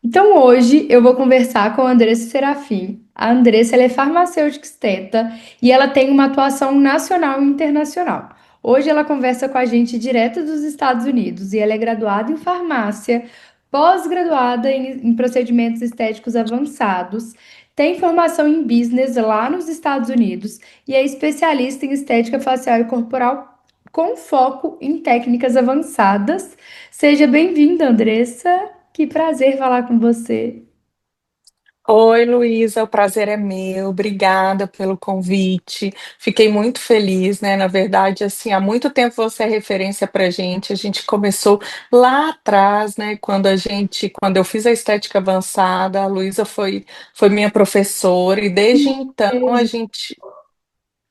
Então hoje eu vou conversar com a Andressa Serafim. A Andressa ela é farmacêutica esteta e ela tem uma atuação nacional e internacional. Hoje ela conversa com a gente direto dos Estados Unidos e ela é graduada em farmácia, pós-graduada em procedimentos estéticos avançados, tem formação em business lá nos Estados Unidos e é especialista em estética facial e corporal com foco em técnicas avançadas. Seja bem-vinda, Andressa. Que prazer falar com você. Oi, Luísa, o prazer é meu. Obrigada pelo convite. Fiquei muito feliz, né? Na verdade, assim, há muito tempo você é referência para gente. A gente começou lá atrás, né? Quando eu fiz a estética avançada, a Luísa foi minha professora e desde então Mesmo.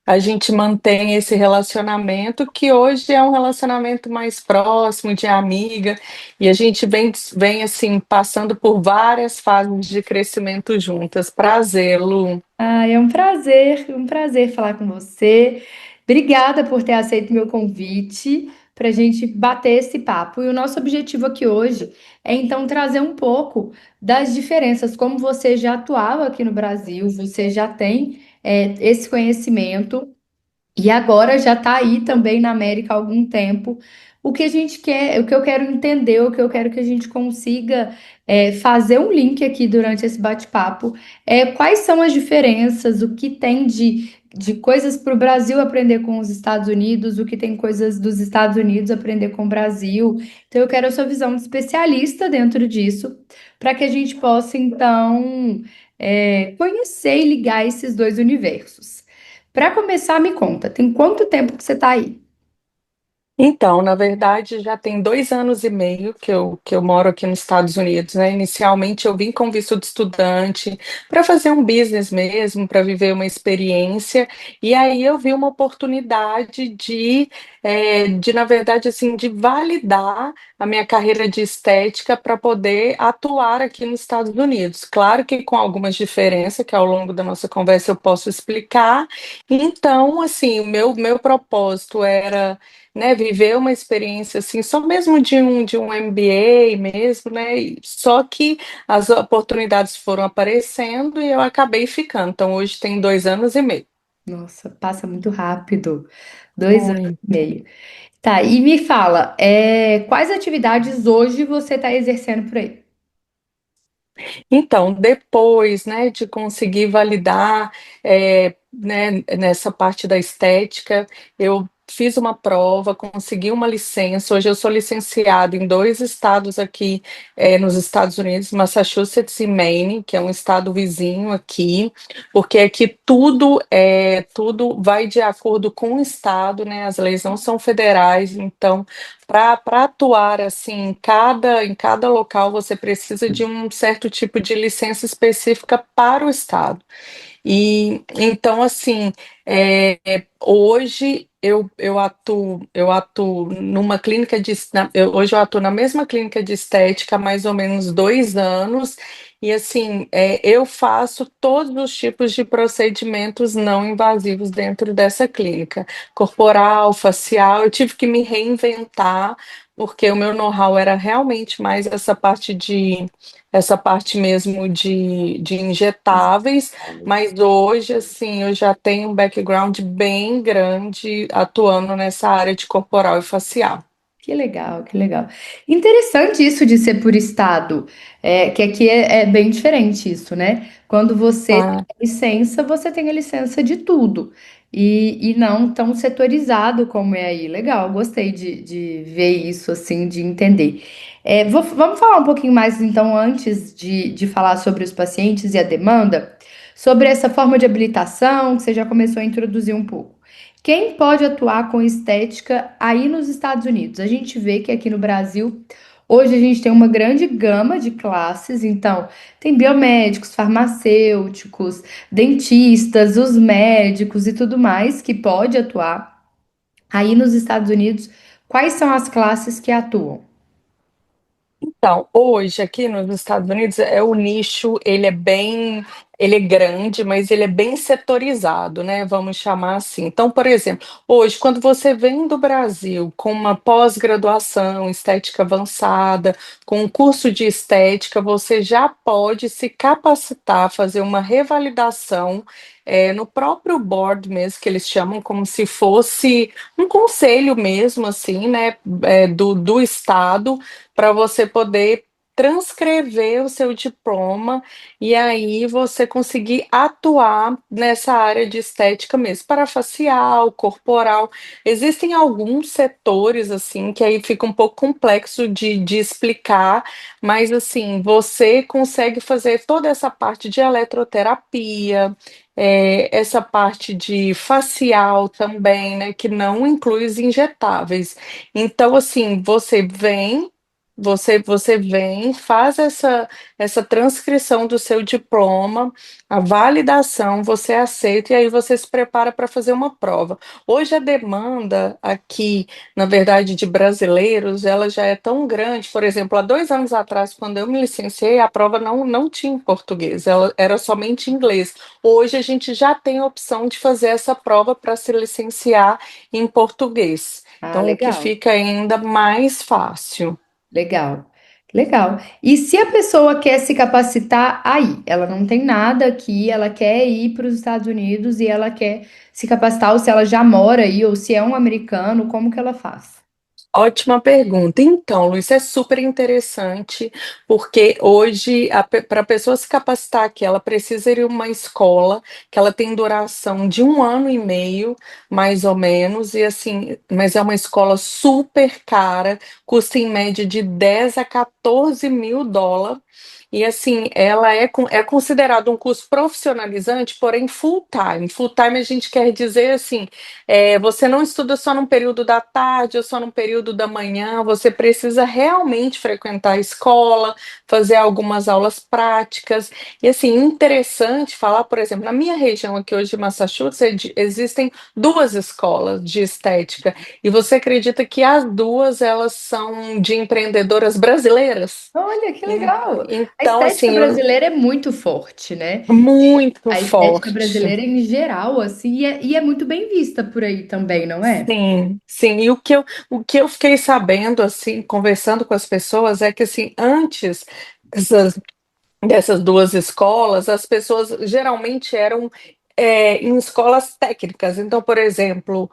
a gente mantém esse relacionamento que hoje é um relacionamento mais próximo, de amiga, e a gente vem assim, passando por várias fases de crescimento juntas. Prazer, Lu. É um prazer falar com você. Obrigada por ter aceito meu convite para a gente bater esse papo. E o nosso objetivo aqui hoje é então trazer um pouco das diferenças, como você já atuava aqui no Brasil, você já tem esse conhecimento. E agora já está aí também na América há algum tempo. O que a gente quer, o que eu quero entender, o que eu quero que a gente consiga fazer um link aqui durante esse bate-papo é quais são as diferenças, o que tem de coisas para o Brasil aprender com os Estados Unidos, o que tem coisas dos Estados Unidos aprender com o Brasil. Então eu quero a sua visão de especialista dentro disso, para que a gente possa então conhecer e ligar esses dois universos. Para começar, me conta, tem quanto tempo que você tá aí? Então, na verdade, já tem 2 anos e meio que eu moro aqui nos Estados Unidos, né? Inicialmente, eu vim com visto de estudante para fazer um business mesmo, para viver uma experiência, e aí eu vi uma oportunidade na verdade, assim, de validar a minha carreira de estética para poder atuar aqui nos Estados Unidos. Claro que com algumas diferenças que ao longo da nossa conversa eu posso explicar. Então, assim, o meu propósito era, né, viver uma experiência assim, só mesmo de um MBA mesmo, né? Só que as oportunidades foram aparecendo e eu acabei ficando. Então, hoje tem 2 anos e meio. Nossa, passa muito rápido. 2 anos Muito. e meio. Tá, e me fala, quais atividades hoje você está exercendo por aí? Então, depois, né, de conseguir validar, né, nessa parte da estética, eu fiz uma prova, consegui uma licença. Hoje eu sou licenciada em dois estados aqui, nos Estados Unidos, Massachusetts e Maine, que é um estado vizinho aqui, porque aqui tudo vai de acordo com o estado, né? As leis não são federais, então para atuar assim em cada local, você precisa de um certo tipo de licença específica para o estado. E então, assim, hoje eu atuo numa clínica hoje eu atuo na mesma clínica de estética há mais ou menos 2 anos, e assim, eu faço todos os tipos de procedimentos não invasivos dentro dessa clínica, corporal, facial. Eu tive que me reinventar, porque o meu know-how era realmente mais essa parte mesmo de injetáveis, mas hoje, assim, eu já tenho um background bem grande atuando nessa área de corporal e facial. Que legal, que legal. Interessante isso de ser por estado, que aqui é bem diferente isso, né? Quando você tem Ah, a licença, você tem a licença de tudo. E não tão setorizado como é aí. Legal, gostei de ver isso, assim, de entender. Vamos falar um pouquinho mais, então, antes de falar sobre os pacientes e a demanda, sobre essa forma de habilitação que você já começou a introduzir um pouco. Quem pode atuar com estética aí nos Estados Unidos? A gente vê que aqui no Brasil, hoje a gente tem uma grande gama de classes, então tem biomédicos, farmacêuticos, dentistas, os médicos e tudo mais que pode atuar. Aí nos Estados Unidos, quais são as classes que atuam? então, hoje aqui nos Estados Unidos o nicho ele é bem Ele é grande, mas ele é bem setorizado, né? Vamos chamar assim. Então, por exemplo, hoje, quando você vem do Brasil com uma pós-graduação, estética avançada, com um curso de estética, você já pode se capacitar, fazer uma revalidação, no próprio board mesmo, que eles chamam como se fosse um conselho mesmo, assim, né? Do estado, para você poder transcrever o seu diploma e aí você conseguir atuar nessa área de estética mesmo, para facial, corporal. Existem alguns setores assim que aí fica um pouco complexo de explicar, mas assim, você consegue fazer toda essa parte de eletroterapia, essa parte de facial também, né, que não inclui os injetáveis. Então, assim, você vem, faz essa transcrição do seu diploma, a validação, você aceita e aí você se prepara para fazer uma prova. Hoje a demanda aqui, na verdade, de brasileiros, ela já é tão grande. Por exemplo, há 2 anos atrás, quando eu me licenciei, a prova não tinha em português, ela era somente em inglês. Hoje a gente já tem a opção de fazer essa prova para se licenciar em português. Ah, Então, o que legal. fica ainda mais fácil. Legal, legal. E se a pessoa quer se capacitar aí, ela não tem nada aqui, ela quer ir para os Estados Unidos e ela quer se capacitar, ou se ela já mora aí, ou se é um americano, como que ela faz? Ótima pergunta. Então, Luiz, é super interessante, porque hoje, para a pessoa se capacitar aqui, ela precisa ir em uma escola que ela tem duração de 1 ano e meio, mais ou menos, e assim, mas é uma escola super cara, custa em média de 10 a 14 mil dólares. E assim, ela é considerado um curso profissionalizante, porém full time. Full time a gente quer dizer assim, você não estuda só num período da tarde ou só num período da manhã, você precisa realmente frequentar a escola, fazer algumas aulas práticas. E assim, interessante falar, por exemplo, na minha região aqui hoje de Massachusetts, existem 2 escolas de estética. E você acredita que as duas elas são de empreendedoras brasileiras? Olha, que En- legal! A Então, estética assim, brasileira é muito forte, né? muito A estética forte. brasileira em geral, assim, e é muito bem vista por aí também, não é? Sim, sim. E o que eu fiquei sabendo, assim, conversando com as pessoas, é que, assim, antes dessas, dessas 2 escolas, as pessoas geralmente eram em escolas técnicas. Então, por exemplo,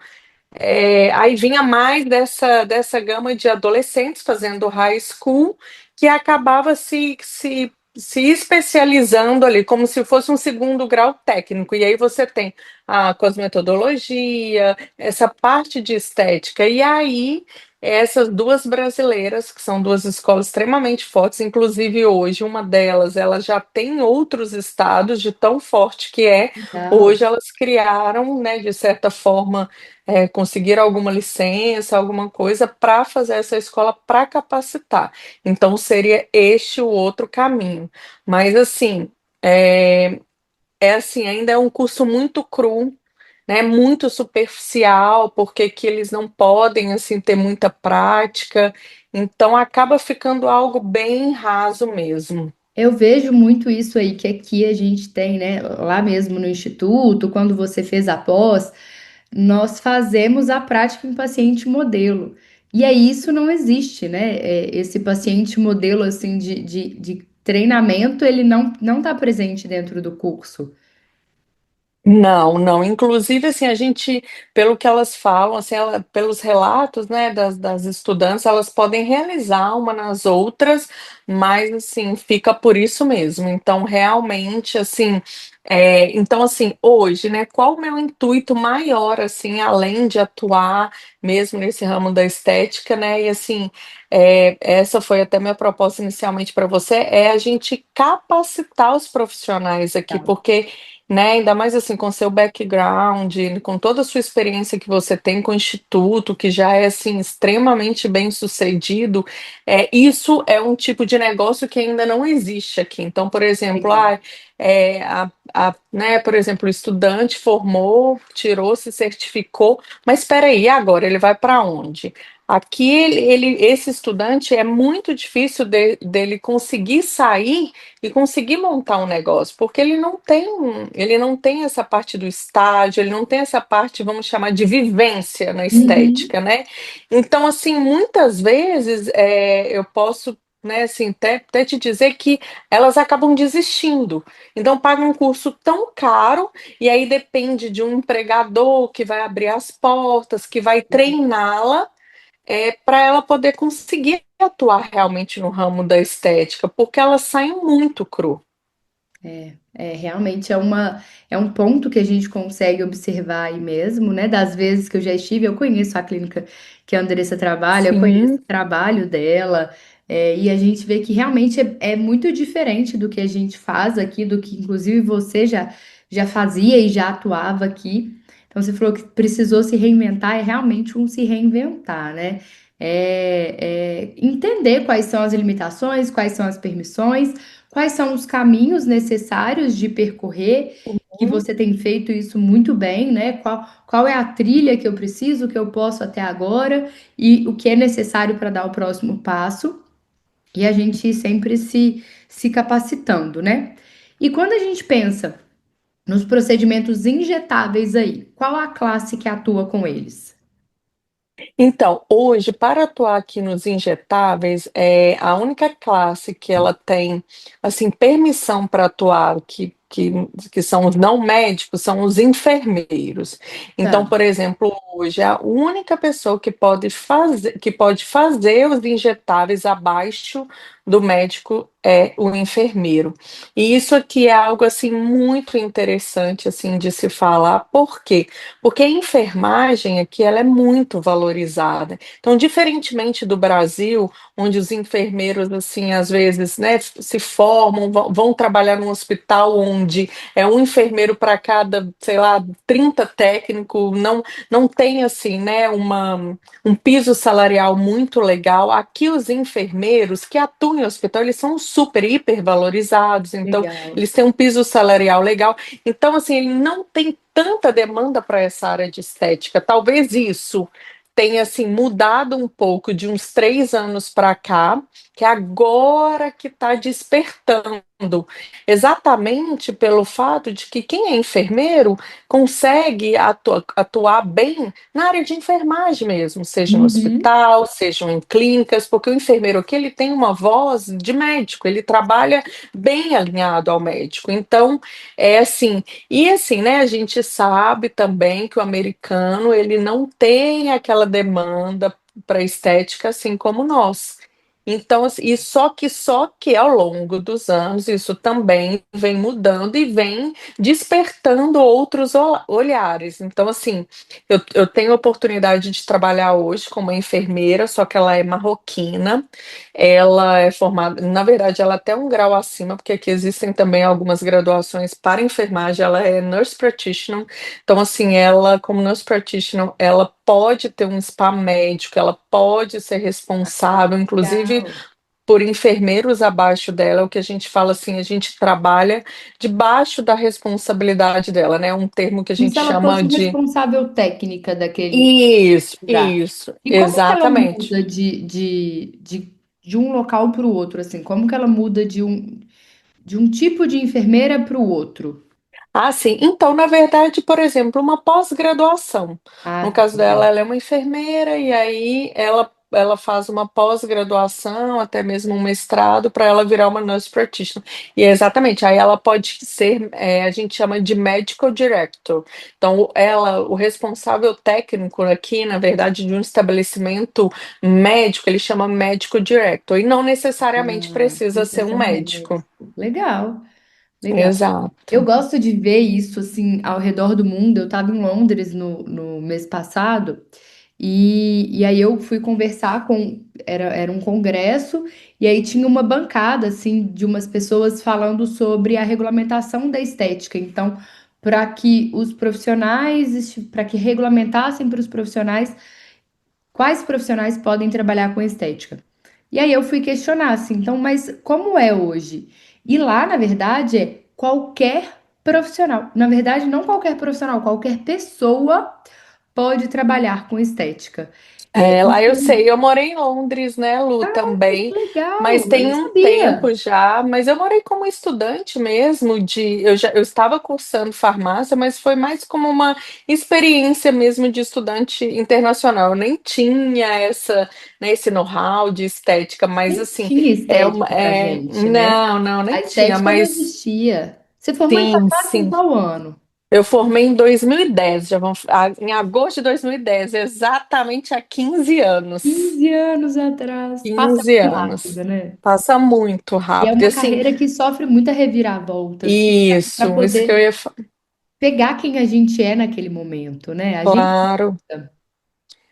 aí vinha mais dessa gama de adolescentes fazendo high school, que acabava se especializando ali, como se fosse um segundo grau técnico. E aí você tem a cosmetodologia, essa parte de estética. E aí, essas 2 brasileiras, que são 2 escolas extremamente fortes, inclusive hoje, uma delas, ela já tem outros estados de tão forte que é. Legal. Hoje elas criaram, né, de certa forma conseguir alguma licença, alguma coisa para fazer essa escola para capacitar. Então seria este o outro caminho. Mas assim, é, assim, ainda é um curso muito cru, né? Muito superficial, porque que eles não podem assim ter muita prática. Então acaba ficando algo bem raso mesmo. Eu vejo muito isso aí que aqui a gente tem, né? Lá mesmo no instituto, quando você fez a pós, nós fazemos a prática em paciente modelo. E aí isso não existe, né? Esse paciente modelo assim de treinamento, ele não está presente dentro do curso. Não, não. Inclusive, assim, a gente, pelo que elas falam, assim, pelos relatos, né, das estudantes, elas podem realizar uma nas outras, mas, assim, fica por isso mesmo. Então, realmente, assim, então, assim, hoje, né, qual o meu intuito maior, assim, além de atuar mesmo nesse ramo da estética, né, e, assim, essa foi até minha proposta inicialmente para você, é a gente capacitar os profissionais aqui, Tá. porque né? Ainda mais assim, com seu background, com toda a sua experiência que você tem com o Instituto, que já é assim extremamente bem sucedido, isso é um tipo de negócio que ainda não existe aqui. Então, por exemplo, Legal. né, por exemplo, o estudante formou, tirou, se certificou, mas espera aí, e agora ele vai para onde? Aqui esse estudante é muito difícil dele conseguir sair e conseguir montar um negócio, porque ele não tem essa parte do estágio, ele não tem essa parte, vamos chamar de vivência na Uhum. estética, né? Então, assim, muitas vezes eu posso, né, assim, até te dizer que elas acabam desistindo. Então, pagam um curso tão caro e aí depende de um empregador que vai abrir as portas, que vai treiná-la para ela poder conseguir atuar realmente no ramo da estética, porque elas saem muito cru. Realmente é um ponto que a gente consegue observar aí mesmo, né? Das vezes que eu já estive, eu conheço a clínica que a Andressa trabalha, eu conheço Sim, o trabalho dela, e a gente vê que realmente é muito diferente do que a gente faz aqui, do que inclusive você já fazia e já atuava aqui. Então você falou que precisou se reinventar, é realmente um se reinventar, né? Entender quais são as limitações, quais são as permissões. Quais são os caminhos necessários de percorrer? Que sim. você tem feito isso muito bem, né? Qual é a trilha que eu preciso, que eu posso até agora e o que é necessário para dar o próximo passo? E a gente sempre se capacitando, né? E quando a gente pensa nos procedimentos injetáveis aí, qual a classe que atua com eles? Então, hoje, para atuar aqui nos injetáveis, a única classe que ela tem, assim, permissão para atuar, que são os não médicos, são os enfermeiros. Então, Tá. por exemplo, hoje, a única pessoa que pode fazer os injetáveis abaixo do médico é o enfermeiro. E isso aqui é algo, assim, muito interessante, assim, de se falar. Por quê? Porque a enfermagem aqui ela é muito valorizada. Então, diferentemente do Brasil, onde os enfermeiros assim às vezes, né, se formam, vão trabalhar num hospital onde é um enfermeiro para cada, sei lá, 30 técnicos, não tem assim, né, um piso salarial muito legal. Aqui os enfermeiros que atuam em hospital, eles são super hiper valorizados, então Legal. eles têm um piso salarial legal. Então, assim, ele não tem tanta demanda para essa área de estética. Talvez isso tenha assim mudado um pouco de uns 3 anos para cá, que agora que está despertando, exatamente pelo fato de que quem é enfermeiro consegue atuar bem na área de enfermagem mesmo, seja no Uhum. hospital, sejam em clínicas, porque o enfermeiro aqui ele tem uma voz de médico, ele trabalha bem alinhado ao médico. Então, é assim, e assim, né, a gente sabe também que o americano, ele não tem aquela demanda para estética assim como nós. Então, assim, e só que ao longo dos anos isso também vem mudando e vem despertando outros olhares. Então, assim, eu tenho a oportunidade de trabalhar hoje como enfermeira, só que ela é marroquina, ela é formada, na verdade, ela é até um grau acima, porque aqui existem também algumas graduações para enfermagem, ela é nurse practitioner, então assim, ela como nurse practitioner, ela pode ter um spa médico, ela pode ser responsável, inclusive Legal. por enfermeiros abaixo dela, é o que a gente fala assim, a gente trabalha debaixo da responsabilidade dela, né? Um termo que a Como gente se ela chama fosse de responsável técnica daquele lugar. isso, E como que ela exatamente. muda de um local para o outro, assim? Como que ela muda de um tipo de enfermeira para o outro? Ah, sim. Então, na verdade, por exemplo, uma pós-graduação. No Ah, tá, caso dela, legal. ela é uma enfermeira e aí ela faz uma pós-graduação, até mesmo um mestrado, para ela virar uma nurse practitioner. E é exatamente, aí ela pode ser, a gente chama de medical director. Então, o responsável técnico aqui, na verdade, de um estabelecimento médico, ele chama medical director, e não necessariamente Ah, precisa precisa ser ser um um médico. médico. Legal, legal. Eu Exato. gosto de ver isso, assim, ao redor do mundo. Eu estava em Londres no mês passado. E aí eu fui conversar com, era um congresso, e aí tinha uma bancada, assim, de umas pessoas falando sobre a regulamentação da estética. Então, para que os profissionais, para que regulamentassem para os profissionais, quais profissionais podem trabalhar com estética. E aí eu fui questionar, assim, então, mas como é hoje? E lá, na verdade, é qualquer profissional. Na verdade, não qualquer profissional, qualquer pessoa pode trabalhar com estética. Lá eu sei, eu morei em Londres, né, Lu, Que também, mas legal, eu tem não um sabia. tempo já, mas eu morei como estudante mesmo, eu estava cursando farmácia, mas foi mais como uma experiência mesmo de estudante internacional, eu nem tinha né, esse know-how de estética, mas Nem assim, tinha estética pra gente, né? não, A nem tinha, estética não mas existia. Você formou em sim, farmácia em sim. qual ano? Eu formei em 2010, em agosto de 2010, exatamente há 15 anos. 15 anos atrás. Passa 15 muito anos. rápido, né? Passa muito E é rápido. E uma assim, carreira que sofre muita reviravolta, assim, para isso que eu poder ia pegar quem a gente é naquele momento, né? A gente. falar.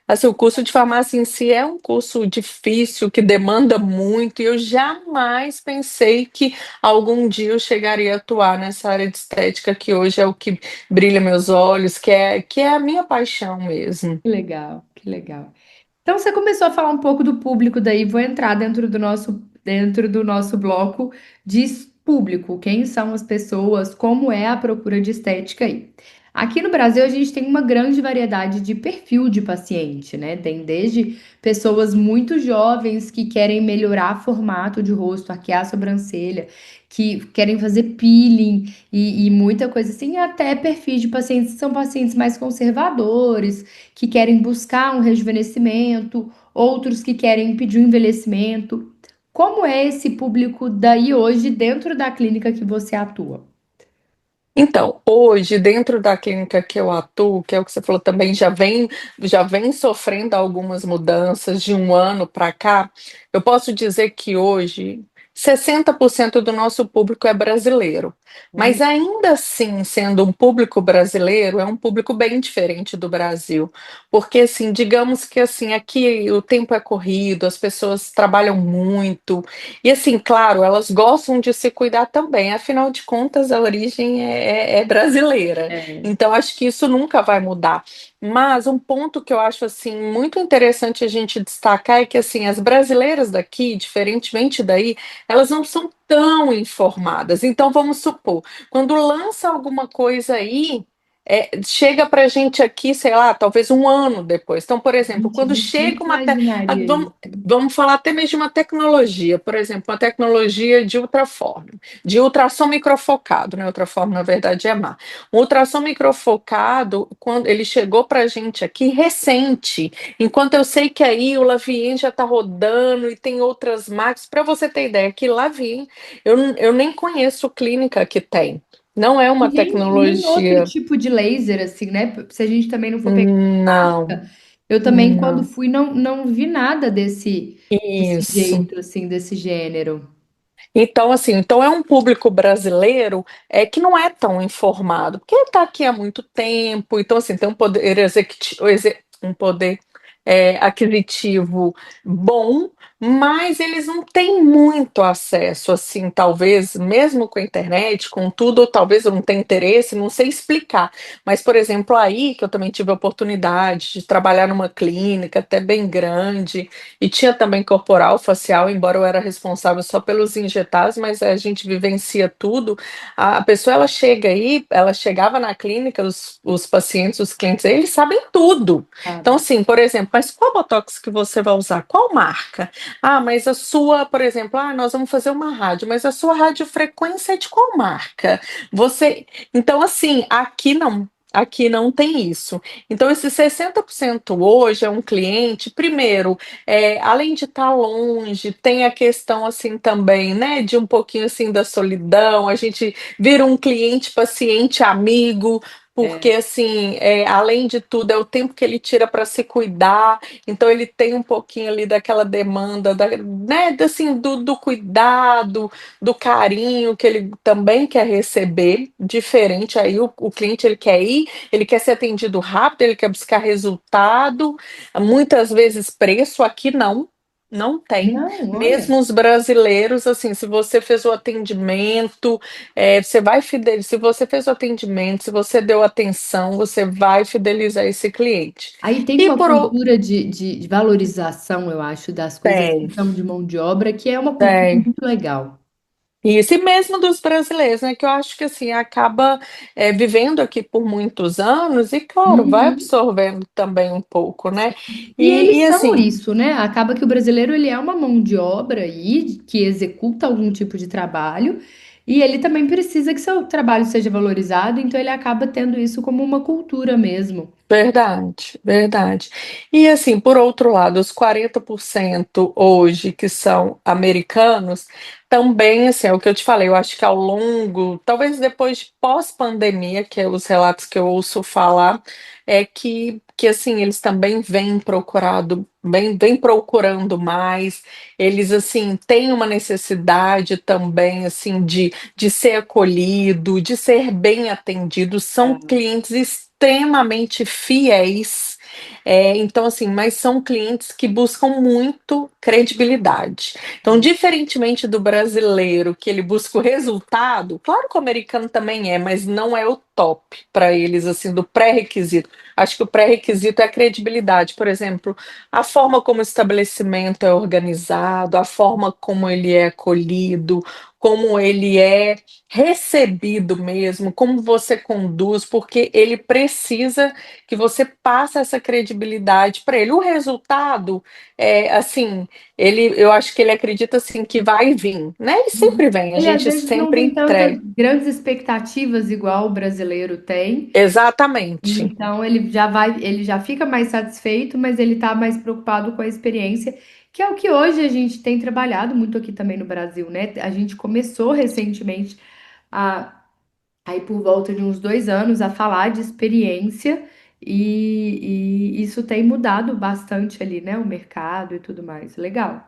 Assim, o curso de farmácia em si é um curso difícil, que demanda muito, e eu jamais pensei que algum dia eu chegaria a atuar nessa área de estética, que hoje é o que brilha meus olhos, que é a minha paixão mesmo. Que legal, que legal. Então você começou a falar um pouco do público, daí vou entrar dentro do nosso bloco de público. Quem são as pessoas? Como é a procura de estética aí? Aqui no Brasil a gente tem uma grande variedade de perfil de paciente, né? Tem desde pessoas muito jovens que querem melhorar formato de rosto, arquear a sobrancelha, que querem fazer peeling e muita coisa assim, até perfis de pacientes que são pacientes mais conservadores que querem buscar um rejuvenescimento, outros que querem impedir o envelhecimento. Como é esse público daí hoje dentro da clínica que você atua? Então, hoje, dentro da clínica que eu atuo, que é o que você falou também, já vem sofrendo algumas mudanças de um ano para cá. Eu posso dizer que hoje 60% do nosso público é brasileiro. Olha, Mas ainda assim, sendo um público brasileiro, é um público bem diferente do Brasil. Porque, assim, digamos que assim, aqui o tempo é corrido, as pessoas trabalham muito. E assim, claro, elas gostam de se cuidar também, afinal de contas, a origem é brasileira. é, Então, acho que isso nunca vai mudar. Mas um ponto que eu acho assim muito interessante a gente destacar é que assim, as brasileiras daqui, diferentemente daí, elas não são tão informadas. Então, vamos supor, quando lança alguma coisa aí, chega para a gente aqui, sei lá, talvez um ano depois. Então, por a exemplo, gente quando nunca chega imaginaria vamos, isso. vamos falar até mesmo de uma tecnologia, por exemplo, uma tecnologia de ultraform, de ultrassom microfocado, né? Ultraform, na verdade, é má. Um ultrassom microfocado, quando ele chegou para a gente aqui recente, enquanto eu sei que aí o Lavien já está rodando e tem outras marcas, para você ter ideia, que Lavien, eu nem conheço clínica que tem. Não é uma Nem outro tecnologia. tipo de laser, assim, né? Se a gente também não for pegar Não, marca, eu também, quando não. fui, não vi nada desse Isso. jeito, assim, desse gênero. Então, assim, então é um público brasileiro que não é tão informado, porque está aqui há muito tempo, então assim, tem um poder executivo, um poder aquisitivo bom, mas eles não têm muito acesso, assim, talvez, mesmo com a internet, com tudo, ou talvez eu não tenha interesse, não sei explicar. Mas, por exemplo, aí que eu também tive a oportunidade de trabalhar numa clínica até bem grande. E tinha também corporal, facial, embora eu era responsável só pelos injetados, mas a gente vivencia tudo. A pessoa ela chega aí, ela chegava na clínica, os pacientes, os clientes, eles sabem tudo. Então, Sabe? assim, por exemplo, mas qual botox que você vai usar? Qual marca? Ah, mas a sua, por exemplo, nós vamos fazer uma rádio, mas a sua radiofrequência é de qual marca? Você. Então, assim, aqui não. Aqui não tem isso. Então, esse 60% hoje é um cliente, primeiro, além de estar longe, tem a questão assim também, né, de um pouquinho assim da solidão. A gente vira um cliente, paciente, amigo, porque É. assim, além de tudo, é o tempo que ele tira para se cuidar. Então ele tem um pouquinho ali daquela demanda, né, assim, do cuidado, do carinho que ele também quer receber. Diferente aí, o cliente ele quer ir, ele quer ser atendido rápido, ele quer buscar resultado. Muitas vezes preço aqui não tem. Não, olha. Mesmo os brasileiros, assim, se você fez o atendimento, você vai fidelizar. Se você fez o atendimento, se você deu atenção, você vai fidelizar esse cliente. Aí tem E uma por o- cultura de valorização, eu acho, das coisas que tem, são de mão de obra, que é uma cultura tem. muito legal. Isso, e mesmo dos brasileiros, né? Que eu acho que assim acaba vivendo aqui por muitos anos e, claro, vai Uhum. absorvendo também um pouco, né? E E eles são assim, isso, né? Acaba que o brasileiro ele é uma mão de obra aí que executa algum tipo de trabalho e ele também precisa que seu trabalho seja valorizado, então ele acaba tendo isso como uma cultura mesmo. verdade, verdade. E assim, por outro lado, os 40% hoje que são americanos, também, assim, é o que eu te falei, eu acho que ao longo, talvez depois de pós-pandemia, que é os relatos que eu ouço falar, é que assim, eles também vêm procurando mais, eles, assim, têm uma necessidade também, assim, de ser acolhido, de ser bem atendido, são clientes extremamente fiéis. Então, assim, mas são clientes que buscam muito credibilidade. Então, diferentemente do brasileiro, que ele busca o resultado, claro que o americano também é, mas não é o top para eles, assim, do pré-requisito. Acho que o pré-requisito é a credibilidade. Por exemplo, a forma como o estabelecimento é organizado, a forma como ele é acolhido, como ele é recebido mesmo, como você conduz, porque ele precisa que você passe essa credibilidade para ele. O resultado é assim, eu acho que ele acredita assim que vai vir, né? E Uhum. sempre vem, a Ele às gente vezes não sempre tem tantas entrega. grandes expectativas igual o brasileiro tem. Exatamente. Então ele já fica mais satisfeito, mas ele está mais preocupado com a experiência, que é o que hoje a gente tem trabalhado muito aqui também no Brasil, né? A gente começou recentemente a aí por volta de uns 2 anos a falar de experiência e isso tem mudado bastante ali, né? O mercado e tudo mais. Legal.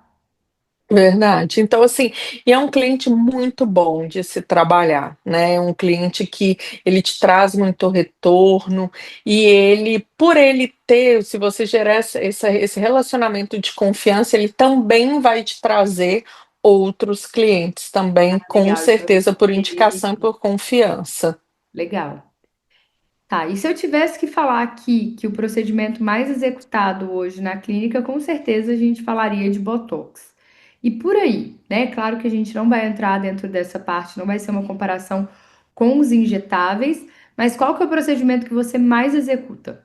Verdade. Então, assim, e é um cliente muito bom de se trabalhar, né? É um cliente que ele te traz muito retorno e ele, por ele ter, se você gerar esse relacionamento de confiança, ele também vai te trazer outros clientes também, com Legal, então certeza por ele indicação e por confiança. legal. Tá, e se eu tivesse que falar aqui que o procedimento mais executado hoje na clínica, com certeza a gente falaria de Botox. E por aí, né? Claro que a gente não vai entrar dentro dessa parte, não vai ser uma comparação com os injetáveis, mas qual que é o procedimento que você mais executa?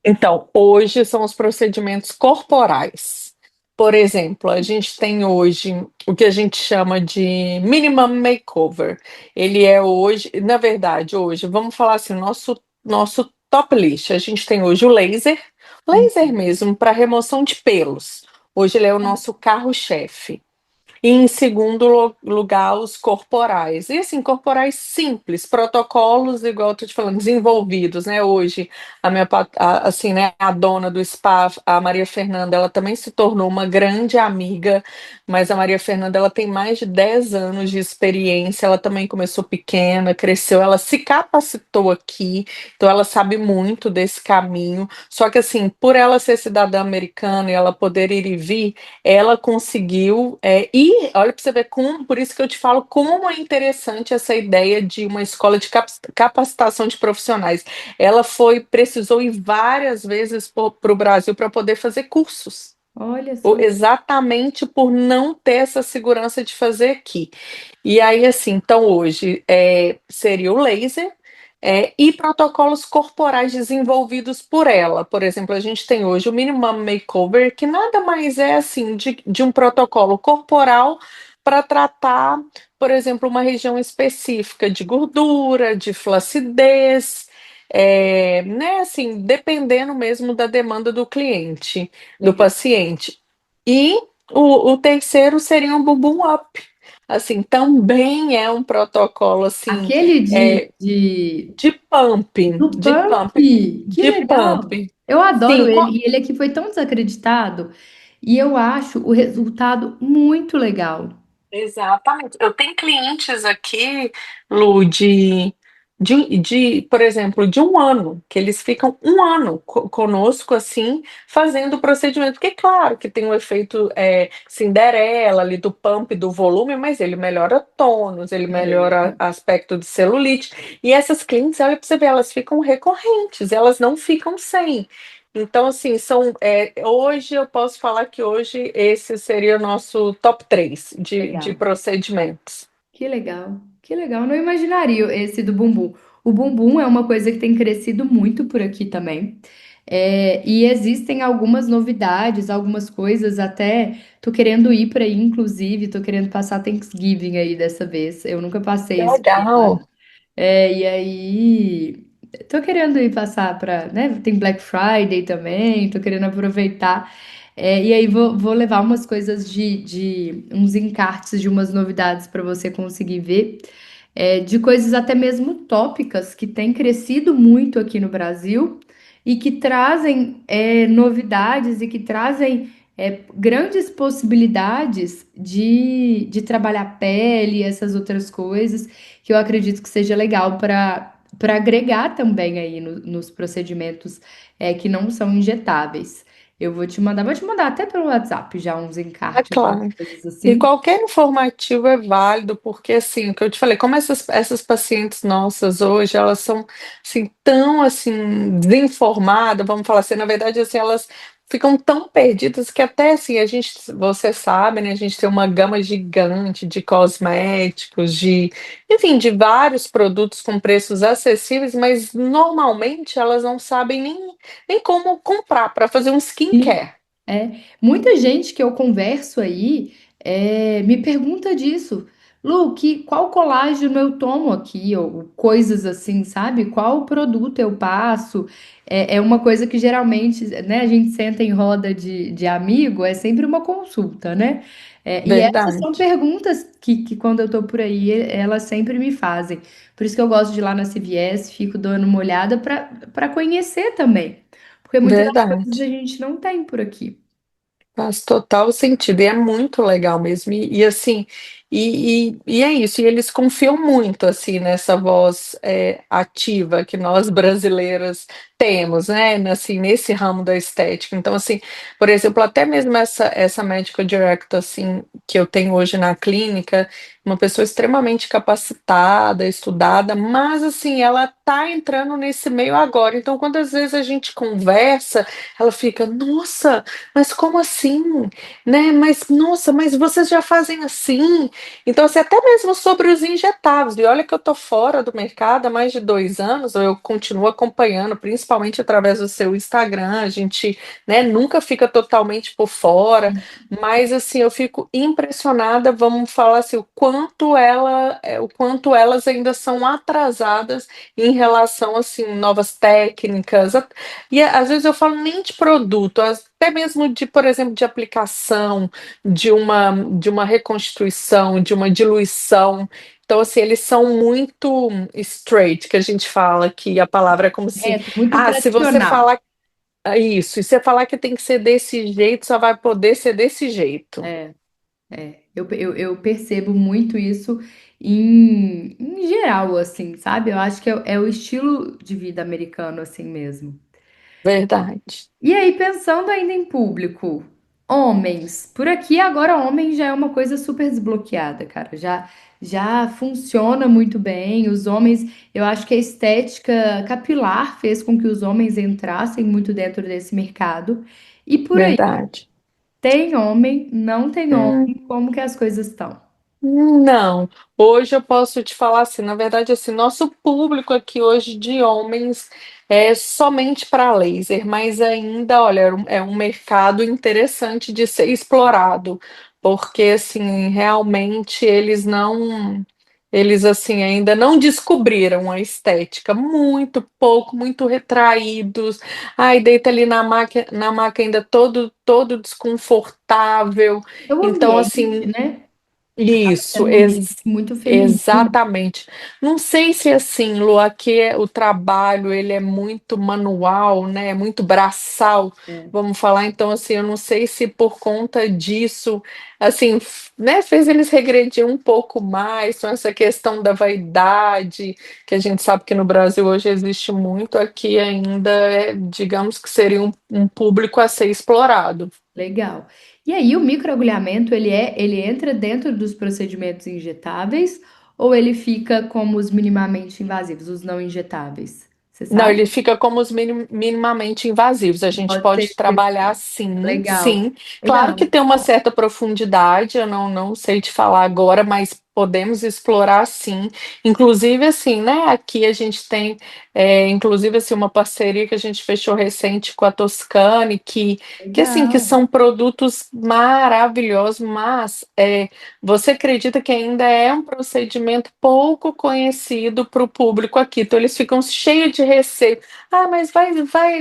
Então, hoje são os procedimentos corporais. Por exemplo, a gente tem hoje o que a gente chama de minimum makeover. Ele é hoje, na verdade, hoje, vamos falar assim, nosso top list. A gente tem hoje o laser mesmo, para remoção de pelos. Hoje ele é o nosso carro-chefe. E em segundo lugar, os corporais. E assim, corporais simples, protocolos, igual eu tô te falando, desenvolvidos, né? Hoje, assim, né, a dona do spa, a Maria Fernanda, ela também se tornou uma grande amiga, mas a Maria Fernanda, ela tem mais de 10 anos de experiência, ela também começou pequena, cresceu, ela se capacitou aqui, então ela sabe muito desse caminho. Só que assim, por ela ser cidadã americana e ela poder ir e vir, ela conseguiu, e olha para você ver como, por isso que eu te falo como é interessante essa ideia de uma escola de capacitação de profissionais. Ela precisou ir várias vezes para o Brasil para poder fazer cursos, Olha só. exatamente por não ter essa segurança de fazer aqui. E aí, assim, então hoje seria o laser. E protocolos corporais desenvolvidos por ela. Por exemplo, a gente tem hoje o Minimum Makeover, que nada mais é assim de um protocolo corporal para tratar, por exemplo, uma região específica de gordura, de flacidez, né, assim, dependendo mesmo da demanda do cliente, do Legal. paciente. E o terceiro seria um bumbum up. Assim, também é um protocolo assim Aquele é, de de pumping, do pump, que de legal. pump. Eu adoro Sim, ele e ele aqui foi tão desacreditado e eu acho o resultado muito legal. exatamente. Eu tenho clientes aqui, Lu, por exemplo, de um ano, que eles ficam um ano conosco, assim, fazendo o procedimento. Porque, claro, que tem o efeito Cinderela ali do pump, do volume, mas ele melhora tônus, ele melhora aspecto de celulite. E essas clientes, olha para você ver, elas ficam recorrentes, elas não ficam sem. Então, assim, hoje eu posso falar que hoje esse seria o nosso top 3 de Legal. procedimentos. Que legal, que legal. Não imaginaria esse do bumbum. O bumbum é uma coisa que tem crescido muito por aqui também. E existem algumas novidades, algumas coisas. Até tô querendo ir para aí, inclusive, tô querendo passar Thanksgiving aí dessa vez. Eu nunca passei esse dia lá. Legal. E aí, tô querendo ir passar para, né? Tem Black Friday também, tô querendo aproveitar. E aí vou levar umas coisas de uns encartes de umas novidades para você conseguir ver, de coisas até mesmo tópicas que têm crescido muito aqui no Brasil e que trazem novidades e que trazem grandes possibilidades de trabalhar pele e essas outras coisas que eu acredito que seja legal para agregar também aí nos procedimentos que não são injetáveis. Eu vou te mandar até pelo WhatsApp já uns É encartes, umas claro. coisas E assim. qualquer informativo é válido, porque assim, o que eu te falei, como essas pacientes nossas hoje, elas são assim, tão assim, desinformadas, vamos falar assim, na verdade, assim, elas ficam tão perdidas que até assim, você sabe, né, a gente tem uma gama gigante de cosméticos, enfim, de vários produtos com preços acessíveis, mas normalmente elas não sabem nem como comprar para fazer um skincare. Muita gente que eu converso aí me pergunta disso. Lu, qual colágeno eu tomo aqui? Ou coisas assim, sabe? Qual produto eu passo? É uma coisa que geralmente, né, a gente senta em roda de amigo, é sempre uma consulta, né? E essas são Verdade, perguntas que quando eu tô por aí, elas sempre me fazem. Por isso que eu gosto de ir lá na CVS, fico dando uma olhada para conhecer também. Porque muitas das coisas a verdade. gente não tem por aqui. Faz total sentido, e é muito legal mesmo. E assim, e é isso, e eles confiam muito assim nessa voz ativa que nós brasileiras temos, né? Assim, nesse ramo da estética. Então, assim, por exemplo, até mesmo essa medical director assim, que eu tenho hoje na clínica, uma pessoa extremamente capacitada, estudada, mas assim, ela tá entrando nesse meio agora. Então, quando às vezes a gente conversa, ela fica, nossa. Mas como assim? Né? Mas nossa, mas vocês já fazem assim? Então, assim, até mesmo sobre os injetáveis. E olha que eu tô fora do mercado há mais de 2 anos, eu continuo acompanhando, principalmente através do seu Instagram. A gente, né, nunca fica totalmente por fora, mas assim, eu fico impressionada, vamos falar assim, o quanto elas ainda são atrasadas em relação assim, novas técnicas. E às vezes eu falo nem de produto, até mesmo de, por exemplo, de aplicação, de uma reconstituição, de uma diluição. Então, assim, eles são muito straight, que a gente fala, que a palavra é como se, Reto, muito se você tradicional. falar isso, e você falar que tem que ser desse jeito, só vai poder ser desse jeito. É, eu percebo muito isso em geral, assim, sabe? Eu acho que é o estilo de vida americano, assim mesmo. Verdade, E aí, pensando ainda em público, homens. Por aqui, agora, homem já é uma coisa super desbloqueada, cara. Já funciona muito bem. Os homens, eu acho que a estética capilar fez com que os homens entrassem muito dentro desse mercado. E por aí, verdade. tem homem, não tem Hum. homem, como que as coisas estão? Não, hoje eu posso te falar assim, na verdade, assim, nosso público aqui hoje de homens é somente para laser, mas ainda, olha, é um mercado interessante de ser explorado, porque assim, realmente eles assim ainda não descobriram a estética, muito pouco, muito retraídos. Ai, deita ali na maca ainda todo desconfortável. É o Então, ambiente, assim, né? É isso, um ambiente muito feminino. exatamente. Não sei se assim, Lu, aqui o trabalho ele é muito manual, né? Muito braçal, É, vamos falar. Então, assim, eu não sei se por conta disso, assim, né, fez eles regredir um pouco mais com essa questão da vaidade, que a gente sabe que no Brasil hoje existe muito, aqui ainda, digamos que seria um público a ser explorado. legal. E aí, o microagulhamento, ele entra dentro dos procedimentos injetáveis ou ele fica como os minimamente invasivos, os não injetáveis? Você Não, sabe? ele fica como os minimamente invasivos. A gente Pode pode ser trabalhar especificado. sim, Legal, sim. Claro que legal. tem uma certa profundidade, eu não sei te falar agora, mas podemos explorar sim. Inclusive, assim, né? Aqui a gente tem, inclusive, assim, uma parceria que a gente fechou recente com a Toscane, que Legal. são produtos maravilhosos, mas você acredita que ainda é um procedimento pouco conhecido para o público aqui? Então, eles ficam cheios de receio. Ah, mas vai,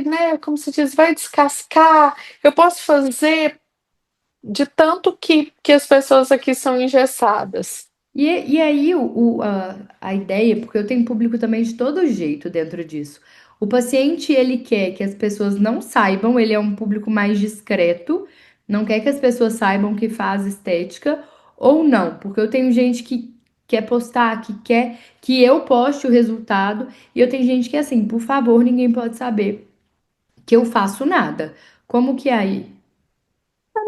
né? Como se diz, vai descascar. Eu posso fazer de tanto que as pessoas aqui são engessadas. E aí, a ideia, porque eu tenho público também de todo jeito dentro disso. O paciente, ele quer que as pessoas não saibam, ele é um público mais discreto, não quer que as pessoas saibam que faz estética, ou não, porque eu tenho gente que quer postar, que quer que eu poste o resultado, e eu tenho gente que é assim, por favor, ninguém pode saber que eu faço nada. Como que é aí?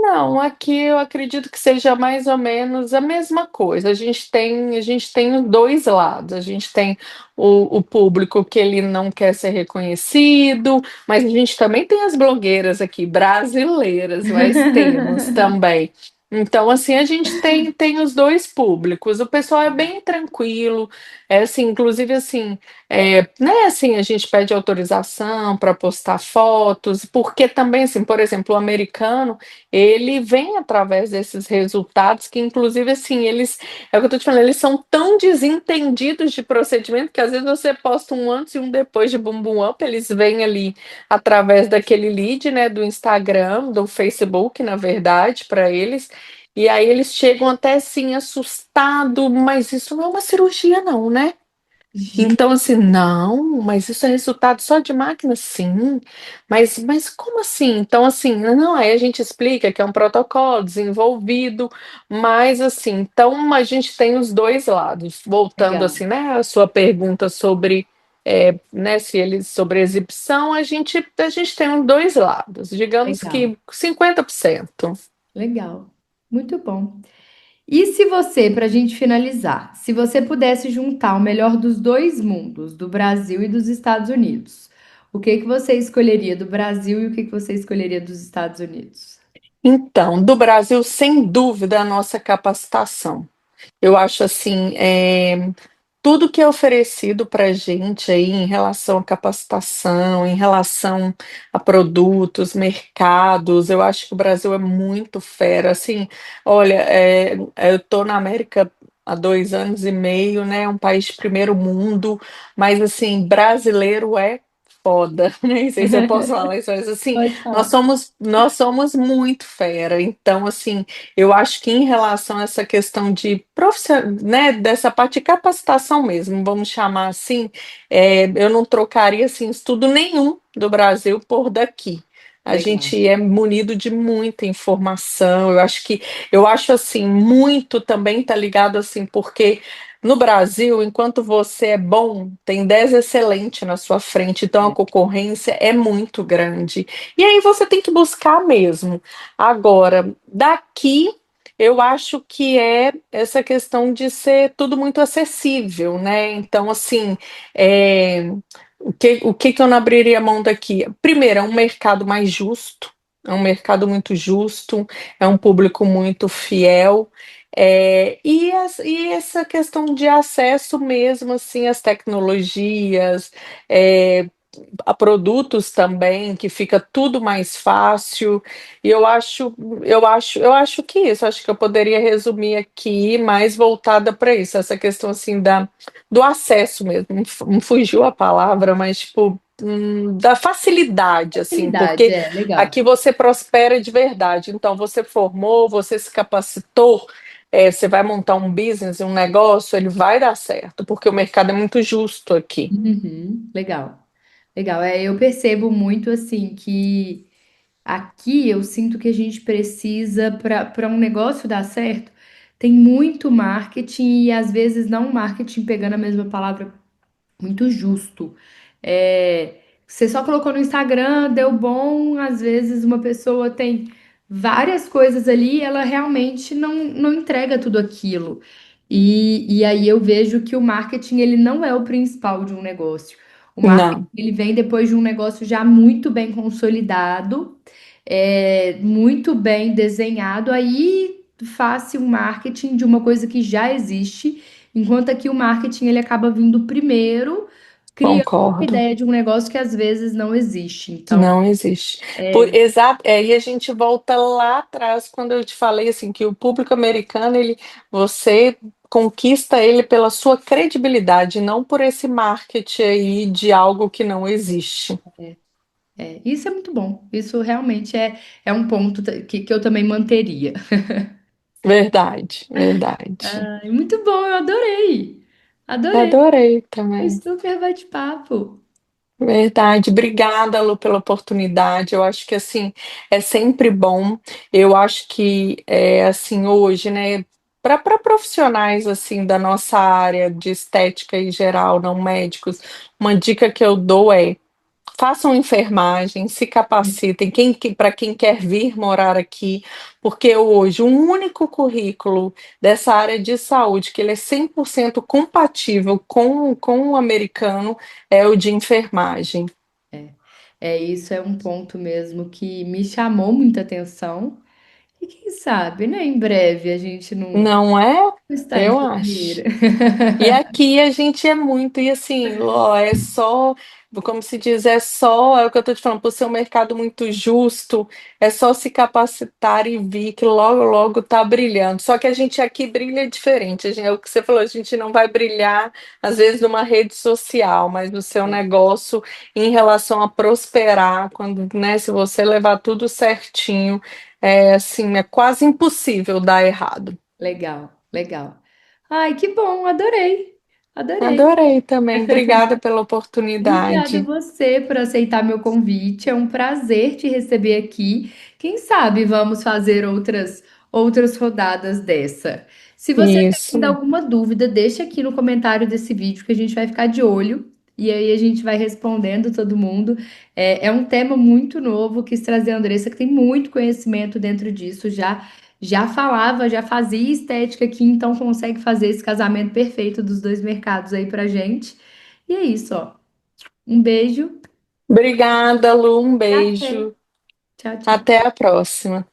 Não, aqui eu acredito que seja mais ou menos a mesma coisa. A gente tem os dois lados. A gente tem o público que ele não quer ser reconhecido, mas a gente também tem as blogueiras aqui, brasileiras, mas temos também. Então, assim, a gente tem os dois públicos. O pessoal é bem tranquilo, é assim, inclusive assim, né, assim, a gente pede autorização para postar fotos, porque também, assim, por exemplo, o americano ele vem através desses resultados que, inclusive, assim, é o que eu tô te falando, eles são tão desentendidos de procedimento que às vezes você posta um antes e um depois de Bumbum Up, eles vêm ali através daquele lead, né, do Instagram, do Facebook, na verdade, para eles. E aí eles chegam até assim, assustado, mas isso não é uma cirurgia, não, né? Então, assim, não, mas isso é resultado só de máquina? Sim, mas como assim? Então, assim, não, aí a gente explica que é um protocolo desenvolvido, mas assim, então a gente tem os dois lados. Voltando Legal, assim, né, a sua pergunta sobre, né, se eles sobre exibição, a gente tem os dois lados, digamos legal, que 50%. legal. Muito bom. E se você, para a gente finalizar, se você pudesse juntar o melhor dos dois mundos, do Brasil e dos Estados Unidos, o que que você escolheria do Brasil e o que que você escolheria dos Estados Unidos? Então, do Brasil, sem dúvida, a nossa capacitação. Eu acho assim, tudo que é oferecido para a gente aí em relação à capacitação, em relação a produtos, mercados, eu acho que o Brasil é muito fera. Assim, olha, eu estou na América há 2 anos e meio, né? Um país de primeiro mundo, mas assim, brasileiro é foda. Nem sei se eu posso falar isso, mas assim, Pode nós falar. somos, nós somos muito fera. Então, assim, eu acho que em relação a essa questão de né, dessa parte de capacitação mesmo, vamos chamar assim, eu não trocaria assim, estudo nenhum do Brasil por daqui. A Legal. gente é munido de muita informação. Eu acho assim, muito também está ligado assim, porque no Brasil, enquanto você é bom, tem 10 excelentes na sua frente, então a concorrência é muito grande. E aí você tem que buscar mesmo. Agora, daqui eu acho que é essa questão de ser tudo muito acessível, né? Então, assim, é, o que que eu não abriria mão daqui? Primeiro, é um mercado mais justo, é um mercado muito justo, é um público muito fiel, e essa questão de acesso mesmo, assim, às tecnologias, é, a produtos também, que fica tudo mais fácil. E eu acho que isso, acho que eu poderia resumir aqui mais voltada para isso, essa questão assim do acesso mesmo. Não fugiu a palavra, mas tipo da facilidade, assim, Facilidade, porque é, legal. aqui você prospera de verdade. Então, você formou, você se capacitou, você vai montar um business, um negócio, ele vai dar certo, porque o mercado é muito justo aqui. Uhum, legal. Legal. É, eu percebo muito assim que aqui eu sinto que a gente precisa, para um negócio dar certo, tem muito marketing e às vezes não marketing pegando a mesma palavra muito justo. É, você só colocou no Instagram, deu bom, às vezes uma pessoa tem várias coisas ali, ela realmente não entrega tudo aquilo. E aí eu vejo que o marketing ele não é o principal de um negócio. O marketing Não, ele vem depois de um negócio já muito bem consolidado, muito bem desenhado. Aí faz-se um marketing de uma coisa que já existe, enquanto aqui o marketing ele acaba vindo primeiro, criando a concordo. ideia de um negócio que às vezes não existe. Então, Não existe. é, Exato, e a gente volta lá atrás quando eu te falei assim que o público americano você conquista ele pela sua credibilidade, não por esse marketing aí de algo que não existe. isso é muito bom. Isso realmente é um ponto que eu também manteria. Verdade, verdade. Ai, muito bom, eu adorei. Adorei. Adorei Foi também. super bate-papo. Verdade, obrigada, Lu, pela oportunidade. Eu acho que assim é sempre bom. Eu acho que assim hoje, né, para profissionais assim da nossa área de estética em geral, não médicos, uma dica que eu dou é façam enfermagem, se capacitem, para quem quer vir morar aqui, porque hoje o único currículo dessa área de saúde que ele é 100% compatível com o americano é o de enfermagem. Isso é um ponto mesmo que me chamou muita atenção. E quem sabe, né? Em breve a gente Não é? não está em Eu Joinville. acho. E aqui a gente é muito, e assim, Ló, é só, como se diz, é o que eu tô te falando, por ser um mercado muito justo, é só se capacitar e vir que logo, logo tá brilhando. Só que a gente aqui brilha diferente, é o que você falou, a gente não vai brilhar, às vezes, numa rede social, mas no seu negócio em relação a prosperar, quando, né, se você levar tudo certinho, é assim, é quase impossível dar errado. Legal, legal. Ai, que bom, adorei. Adorei. Adorei também. Obrigada pela Obrigada a oportunidade. você por aceitar meu convite. É um prazer te receber aqui. Quem sabe vamos fazer outras rodadas dessa. Se você tem ainda Isso. alguma dúvida, deixa aqui no comentário desse vídeo que a gente vai ficar de olho e aí a gente vai respondendo todo mundo. É um tema muito novo. Quis trazer a Andressa, que tem muito conhecimento dentro disso. Já falava, já fazia estética aqui, então consegue fazer esse casamento perfeito dos dois mercados aí pra gente. E é isso, ó. Um beijo Obrigada, Lu. Um e até. beijo. Tchau, tchau. Até a próxima.